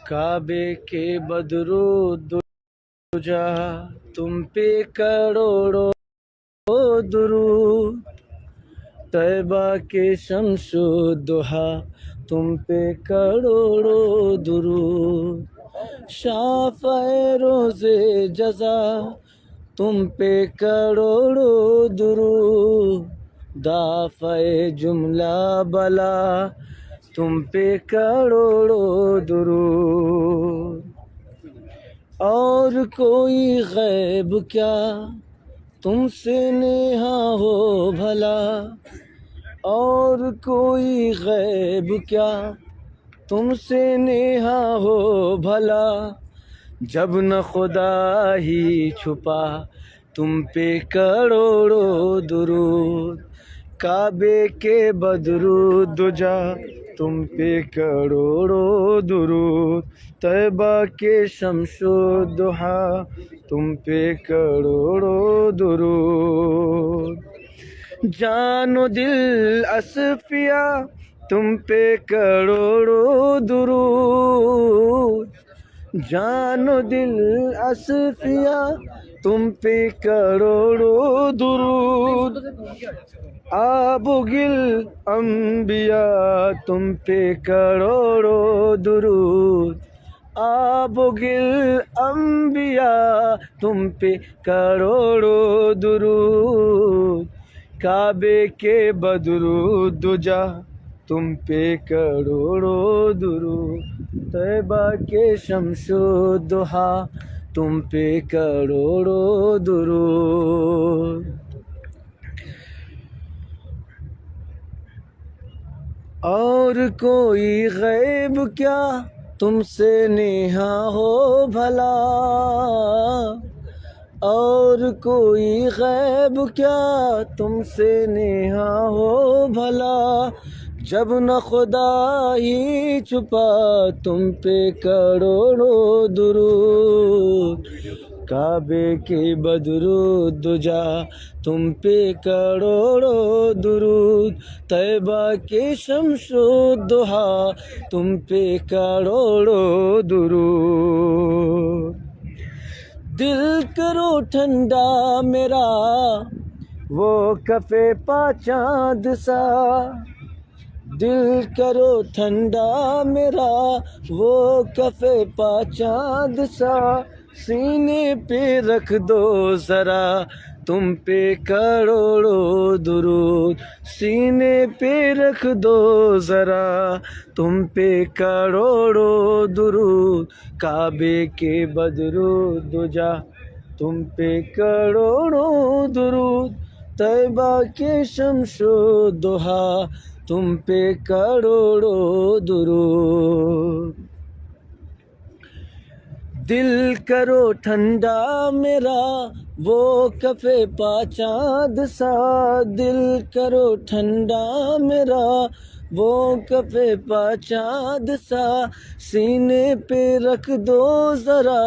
کعبے کے بدرود دجا تم پہ کروڑوں درود، طیبہ کے شمس و ضحا تم پہ کروڑوں درود، شافع روز جزا تم پہ کروڑوں درود، دافع جملہ بلا تم پہ کروڑوں درود، اور کوئی غیب کیا تم سے نیہا ہو بھلا، اور کوئی غیب کیا تم سے نیہا ہو بھلا، جب نہ خدا ہی چھپا تم پہ کروڑوں درود، کعبے کے بدرود دجا تم پہ کروڑوں درود، طیبہ کے شمس و ضحا تم پہ کروڑوں درود، جان و دل اصفیاء تم پہ کروڑوں درود، جان و دل اصفیاء تم پہ کروڑوں درود، آب و گل انبیاء تم پہ کروڑوں درود، آب و گل انبیاء تم پہ کروڑوں درود، کعبے کے بدرود دجا تم پہ کروڑوں درود، طیبہ کے شمس و ضحا تم پہ کروڑوں درود، اور کوئی غیب کیا تم سے نیہا ہو بھلا، اور کوئی غیب کیا تم سے نیہا ہو بھلا، جب نہ خدا ہی چھپا تم پہ کروڑوں درود، کعبے کے بدرود دجا تم پہ کروڑوں درود، طیبہ کے شمس و ضحا تم پہ کروڑوں درود، دل کرو ٹھنڈا میرا وہ کف پا چاند سا، دل کرو ٹھنڈا میرا وہ کف پا چاند سا، سینے پہ رکھ دو ذرا تم پہ کروڑوں درود، سینے پہ رکھ دو ذرا تم پہ کروڑوں درود، کعبے کے بدرود دجا تم پہ کروڑوں درود، طیبہ کے شمس و ضحا تم پہ کروڑوں درود، دل کرو ٹھنڈا میرا وہ کف پا چاند سا، دل کرو ٹھنڈا میرا وہ کف پا چاند سا، سینے پہ رکھ دو ذرا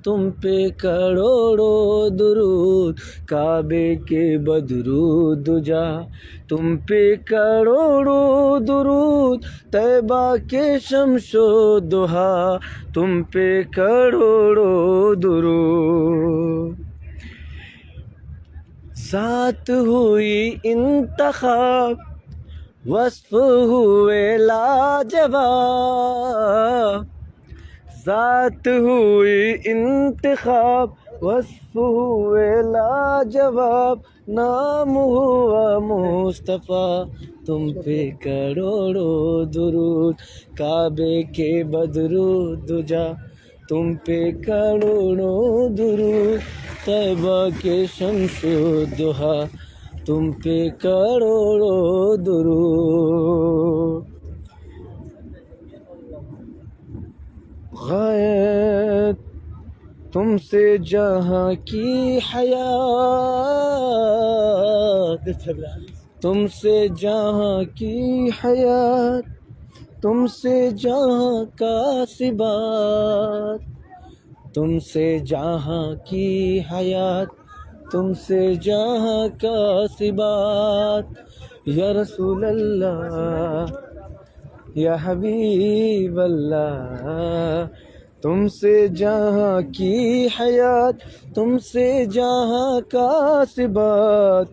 تم پہ کروڑوں درود، کعبے کے بدرود دجا تم پہ کروڑوں درود، طیبہ کے شمس و ضحا تم پہ کروڑوں درود، ذات ہوئی انتخاب وصف ہوئے لاجواب، ذات ہوئی انتخاب وصف ہوئے لاجواب، نام ہوا مصطفیٰ تم پہ کروڑوں درود، کعبے کے بدرود دجا تم پہ کروڑوں درود، طیبہ کے شمس و ضحا تم پہ کروڑوں درود، غائب تم سے جہاں کی حیات، تم سے جہاں کی حیات، تم سے جہاں کا ثبات، تم سے جہاں کی حیات، تم سے جہاں کا ثبات، یا رسول اللہ یا حبیب اللہ، تم سے جہاں کی حیات، تم سے جہاں کا ثبات،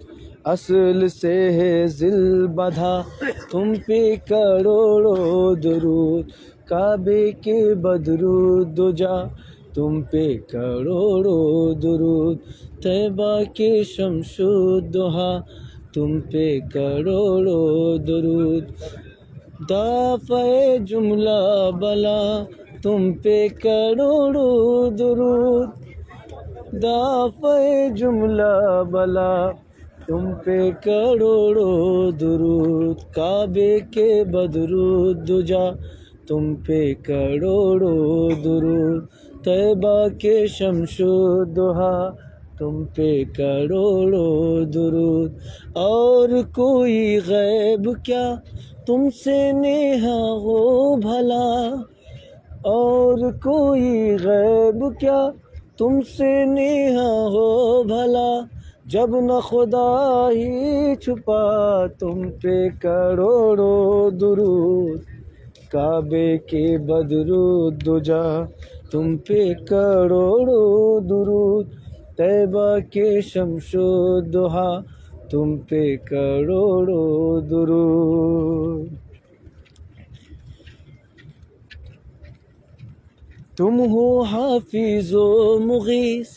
اصل سے ہے ذل بدھا، تم پہ کروڑوں درود، کعبے کے بدرود دجا، تم پہ کروڑوں درود، طیبہ کے شمس الضحا، تم پہ کروڑوں درود، دافع جملہ بلا، تم پہ کروڑوں درود، دافع جملہ بلا، تم پہ کروڑوں درود، کعبے کے بدرود دجا، تم پہ کروڑوں درود، طیبہ کے شمس الضحا، تم پہ کروڑوں درود، اور کوئی غیب کیا تم سے نیہا ہو بھلا، اور کوئی غیب کیا تم سے نیہا ہو بھلا، جب نہ خدا ہی چھپا، تم پہ کروڑوں درود، کعبے کے بدرود دجا، تم پہ کروڑوں درود، طیبہ کے شمس الضحا، تم پہ کروڑوں درود، تم ہو حافظ و مغیث،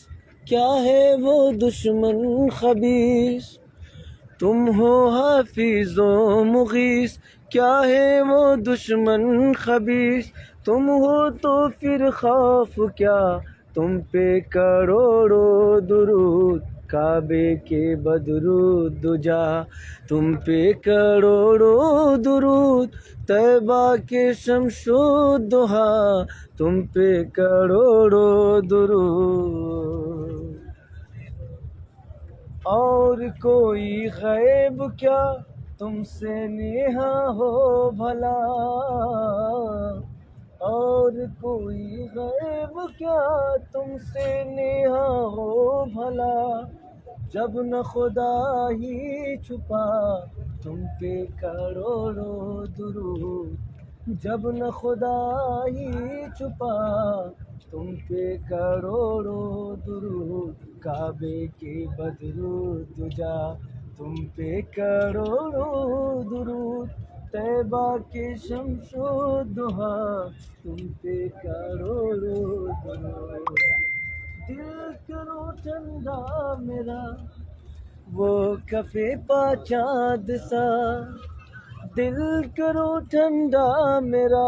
کیا ہے وہ دشمن خبیث، تم ہو حافظ و مغیث، کیا ہے وہ دشمن خبیث، تم ہو تو پھر خوف کیا، تم پہ کروڑوں درود، کعبے کے بدرود دجا، تم پہ کروڑوں درود، طیبہ کے شمس الضحا، تم پہ کروڑوں درود، اور کوئی غیب کیا تم سے نیہا ہو بھلا، اور کوئی غیب کیا تم سے نیہا ہو بھلا، جب نہ خدا ہی چھپا، تم پہ کروڑوں درود، جب نہ خدا ہی چھپا، تم پہ کروڑوں درود، کعبے کے بدرود دجا، تم پہ کروڑوں درود، طیبہ کے شمس الضحا، تم پہ کروڑوں درود، دل کرو ٹھنڈا میرا وہ کفے پا چاند سا، دل کرو ٹھنڈا میرا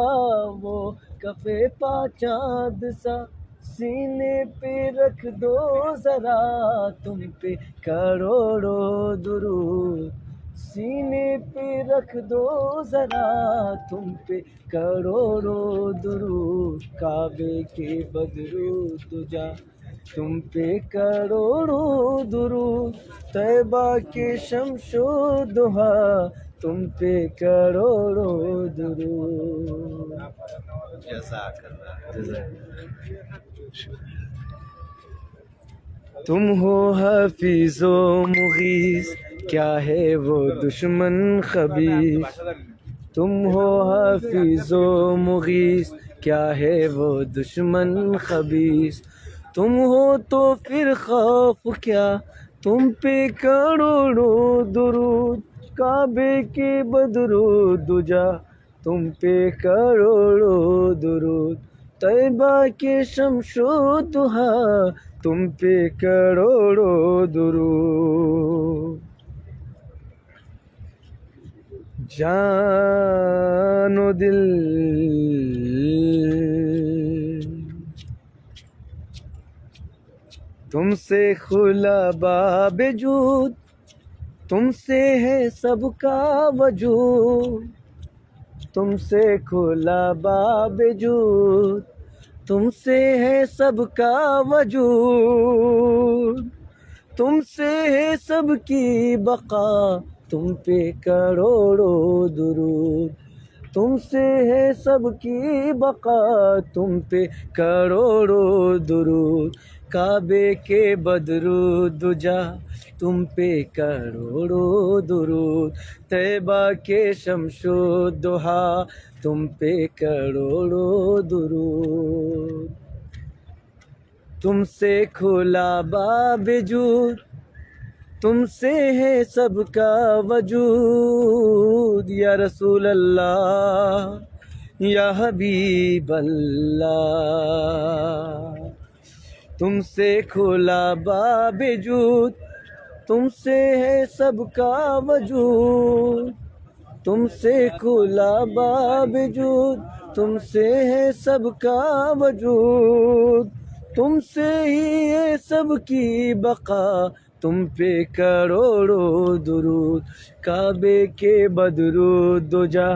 وہ کفے پا چاند سا، سینے پہ رکھ دو ذرا، تم پہ کروڑوں درود، سینے پہ رکھ دو ذرا، تم پہ کروڑوں درود، کعبے کے بدرود دجا، تم پہ کروڑوں درود، طیبہ کے شمس الضحا، تم پہ کروڑوں درود، جزاک اللہ۔ تم ہو حافظ و مغیث، کیا ہے وہ دشمن خبیث، تم ہو حافظ و مغیث، کیا ہے وہ دشمن خبیث، تم ہو تو پھر خوف کیا، تم پہ کروڑوں درود، کعبے کے بدرود دجا، تم پہ کروڑوں درود، طیبہ کے شمس الضحا، تم پہ کروڑوں درود، جان و دل تم سے کھلا باب جود، تم سے ہے سب کا وجود، تم سے کھلا باب جود، تم سے ہے سب کا وجود، تم سے ہے سب کی بقا، تم پہ کروڑوں درود، تم سے ہے سب کی بقا، تم پہ کروڑوں درود، کعبے کے بدرود دجا تم پہ کروڑوں درود، طیبہ کے شمس و ضحا تم پہ کروڑوں درود، تم سے کھلا باب جود، تم سے ہے سب کا وجود، یا رسول اللہ یا حبیب اللہ، تم سے کھلا باب جود، تم سے ہے سب کا وجود، تم سے کھلا باب جود، تم سے ہے سب کا وجود، تم سے ہی ہے سب کی بقا، تم پہ کروڑوں درود، کعبے کے بدرود دجا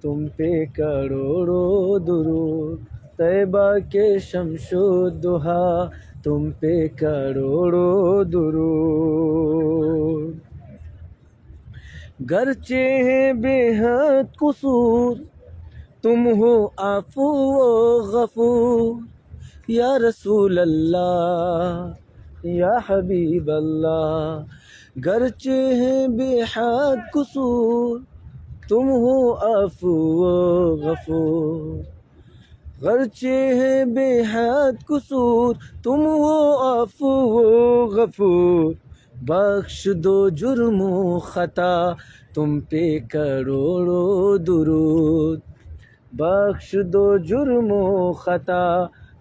تم پہ کروڑوں درود، طیبہ کے شمس و ضحا تم پہ کروڑوں درود، گرچہ ہے بے حد قصور تم ہو عفو و غفور، یا رسول اللہ یا حبیب اللہ، گرچہ ہے بے حد قصور تم ہو عفو و غفور، گرچہ ہے بے حد قصور تم ہو عفو و غفور، بخش دو جرم و خطا تم پہ کروڑوں درود، بخش دو جرم و خطا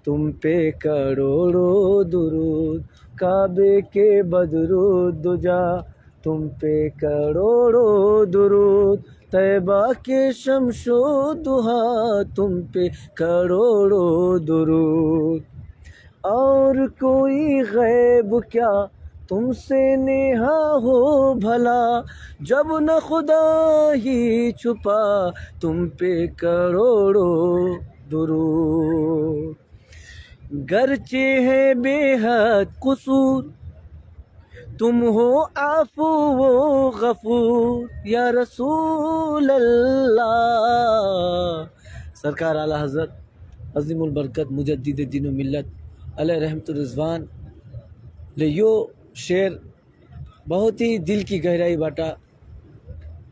تم پہ کروڑوں درود، کعبے کے بدرود دجا تم پہ کروڑوں درود، طیبہ کے شمس و ضحا تم پہ کروڑوں درود، اور کوئی غیب کیا تم سے نیہا ہو بھلا، جب نہ خدا ہی چھپا تم پہ کروڑوں درود، گرچہ ہے بے حد قصور تم ہو عفو و غفور، یا رسول اللہ، سرکار اعلیٰ حضرت عظیم البرکت مجدد دین و ملت علیہ رحمت الرضوان لے یو شعر بہت ہی دل کی گہرائی باٹا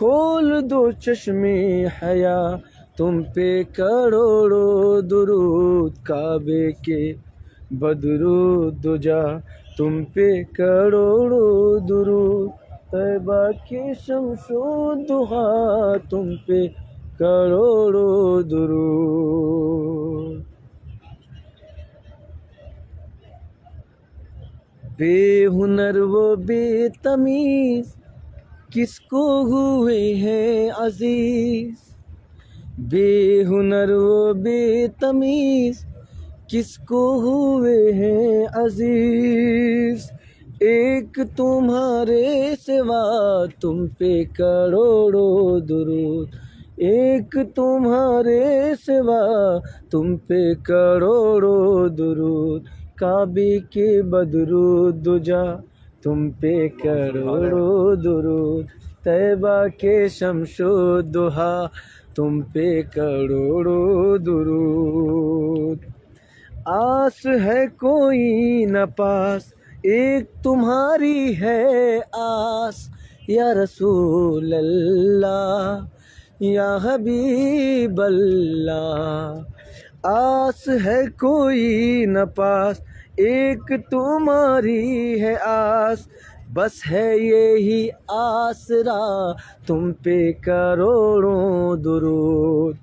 کھول دو چشمے حیا تم پہ کروڑوں درود، کعبے کے بدرود دجا تم پہ کروڑوں درود، طیبہ کے شمس و ضحا تم پہ کروڑوں درود۔ بے ہنر و بے تمیز کس کو ہوئے ہیں عزیز، بے ہنر و بے تمیز کس کو ہوئے ہیں عزیز، ایک تمہارے سوا تم پہ کروڑوں درود، ایک تمہارے سوا تم پہ کروڑوں درود، کعبے کے بدرود دجا تم پہ کروڑوں درود، طیبہ کے شمس و ضحا تم پہ کروڑوں درود۔ آس ہے کوئی نہ پاس ایک تمہاری ہے آس، یا رسول اللہ یا حبیب اللہ، آس ہے کوئی نہ پاس ایک تمہاری ہے آس، بس ہے یہی آسرا تم پہ کروڑوں درود،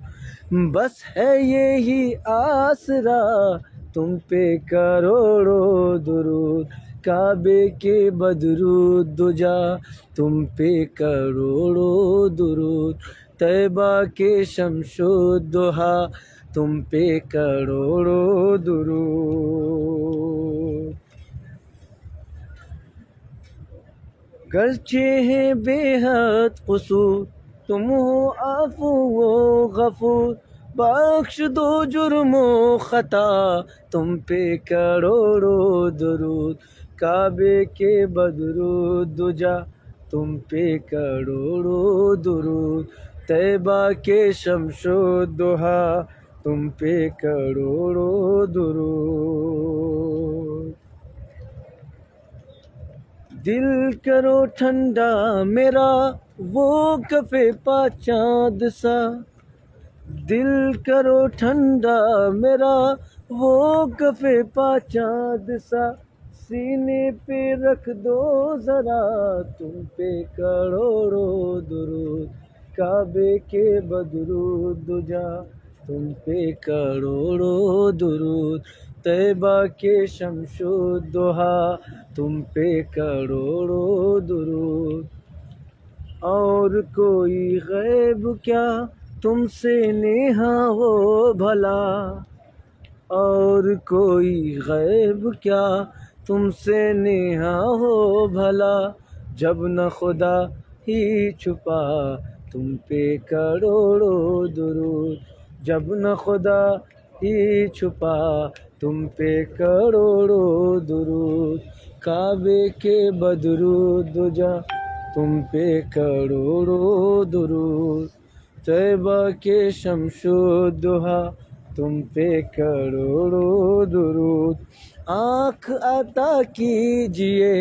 بس ہے یہی آسرا تم پہ کروڑوں درود، کعبے کے بدرود دجا تم پہ کروڑوں درود، طیبہ کے شمس و ضحا تم پہ کروڑوں درود۔ گرچہ ہے بے حد قصور تم ہو عفو و غفور، بخش دو جرم و خطا تم پہ کروڑوں درود، کعبے کے بدرود دجا تم پہ کروڑوں درود، طیبہ کے شمس و ضحا تم پہ کروڑوں درود۔ دل کرو ٹھنڈا میرا وہ کف پا چاند سا، دل کرو ٹھنڈا میرا وہ کف پا چاند سا، سینے پہ رکھ دو ذرا تم پہ کروڑوں درود، کعبے کے بدرود دجا تم پہ کروڑوں درود، طیبہ کے شمس و ضحا تم پہ کروڑوں درود۔ اور کوئی غیب کیا تم سے نیہا ہو بھلا، اور کوئی غیب کیا تم سے نیہا ہو بھلا، جب نہ خدا ہی چھپا تم پہ کروڑوں درود، جب نہ خدا ہی چھپا تم پہ کروڑوں درود، کعبے کے بدرود دجا تم پہ کروڑوں درود، طیبہ کے شمس و ضحا تم پہ کروڑوں درود، آنکھ عطا کیجئے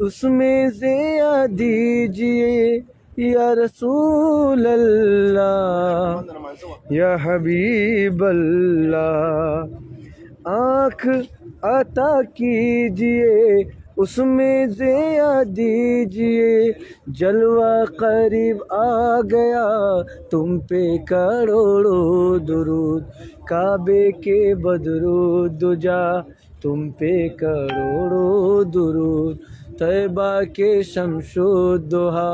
اس میں ضیا دیجئے، یا رسول اللہ یا حبیب اللہ، آنکھ عطا کیجئے اس میں ضیا دیجئے، جلوہ قریب آ گیا تم پہ کروڑوں درود، کعبے کے بدرود دجا تم پہ کروڑوں درود، طیبہ کے شمس و ضحا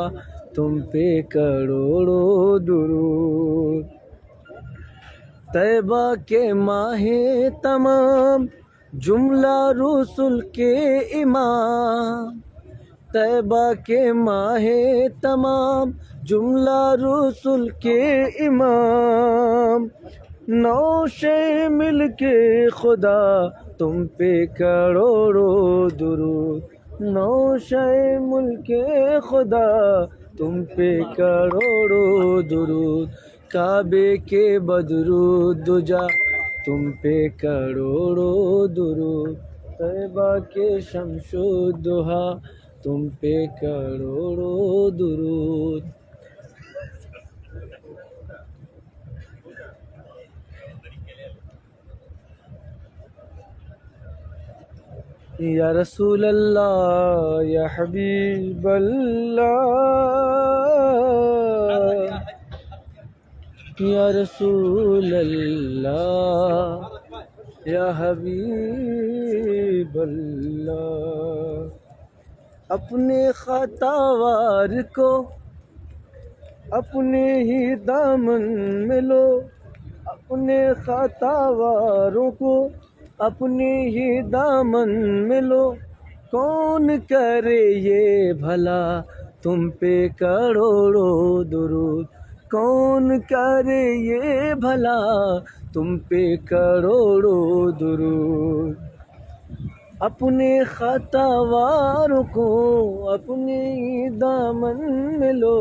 تم پہ کروڑوں درود، طیبہ کے ماہ تمام جملہ رسل کے امام، طیبہ کے ماہ تمام جملہ رسل کے امام، نوشے مل کے خدا تم پہ کروڑوں درود، نوشے ملک خدا تم پہ کروڑوں درود، کعبے کے بدرود دجا تم پہ کروڑوں درود، طیبہ کے شمس و ضحا تم پہ کروڑوں درود۔ یا رسول اللہ یا حبیب اللہ یا رسول اللہ یا حبیب اللہ. اپنے خطاوار کو اپنے ہی دامن میں لو، اپنے خطاواروں کو اپنے ہی دامن میں لو. کون کرے یہ بھلا تم پہ کروڑوں درود، کون کرے یہ بھلا تم پہ کروڑوں درود. اپنے خطاواروں کو اپنے ہی دامن میں لو،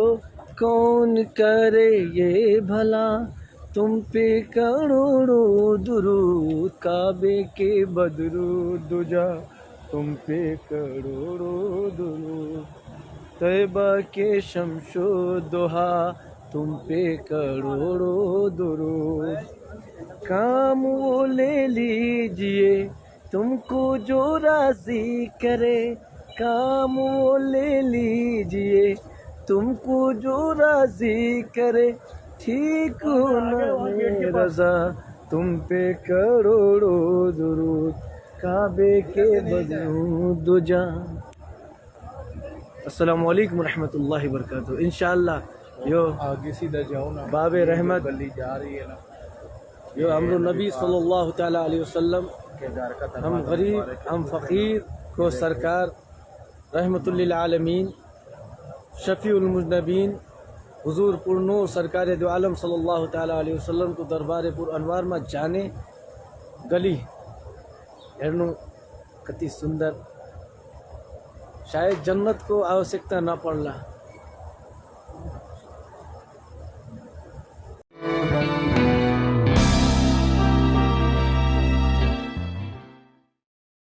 کون کرے یہ بھلا تم پہ کروڑوں درود. کعبے کے بدرو دجا تم پہ کروڑوں درود، طیبہ کے شمش و ضحا تم پہ کروڑوں درود. کام وہ لے لیجئے تم کو جو راضی کرے، کام وہ لے لیجئے تم کو جو راضی کرے. ٹھیک ہونا رضا تم پہ کروڑوں درود، کعبے کے بدرو دجا. السلام علیکم ورحمۃ اللہ وبرکاتہ. انشاءاللہ یو آگے سیدھا جاؤ نا، باب رحمت گلی جا رہی ہے نا، یو امر النبی صلی اللہ تعالیٰ علیہ وسلم. کے گھر کا ہم غریب ہم فقیر کو سرکار رحمت للعالمین شفیع المذنبین حضور پرنور سرکار دو عالم صلی اللہ تعالیٰ علیہ وسلم کو دربار پر انوار میں جانے گلی ہرنو کتی سندر. شاید جنت کو آوشکتا نہ پڑلا.